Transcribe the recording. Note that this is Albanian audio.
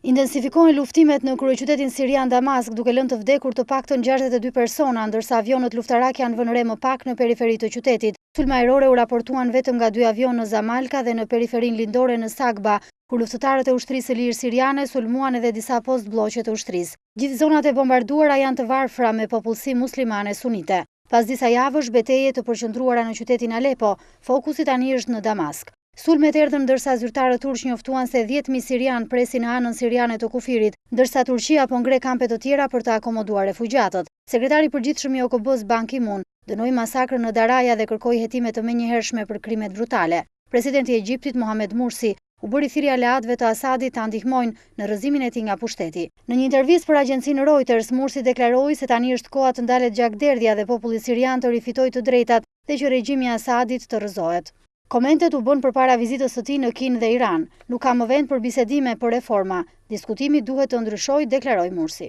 Intensifikohen luftimet në kryeqytetin sirian Damask, duke lënë të vdekur të paktën 62 persona, ndërsa avionët luftarak janë vënë re më pak në periferi të qytetit. Sulme ajrore u raportuan vetëm nga 2 avion në Zamalka dhe në periferin lindore në Sagba, ku luftëtarët e ushtrisë së lirë siriane sulmuan edhe disa post bloqe të ushtrisë. Gjithë zonat e bombarduara janë të varfra me popullsi muslimane sunite. Pas disa javësh betejë të përqendruara në qytetin Aleppo, fokusi tani është në Damask. Sulmet erdhën ndërsa zyrtarët turq njoftuan se 10.000 sirian presin në anën siriane të kufirit, ndërsa Turqia po ngre kampe të tjera për të akomoduar refugjatët. Sekretari i përgjithshëm i OKB-s Ban Ki-moon dënoi masakrën në Daraja dhe kërkoi hetime të menjëhershme për krimet brutale. Presidenti i Egjiptit Mohamed Mursi u bëri thirrje aleatëve të Asadit ta ndihmojnë në rrëzimin e tij nga pushteti. Në një intervistë për agjencinë Reuters, Mursi deklaroi se tani është koha të ndalet gjakderdhja dhe populli sirian të rifitojë të drejtat dhe që regjimi i Asadit të rrëzohet. Komentet u bën përpara vizitës së tij në Kinë dhe Iran. Nuk ka më vend për bisedime për reforma. Diskutimi duhet të ndryshojë, deklaroi Mursi.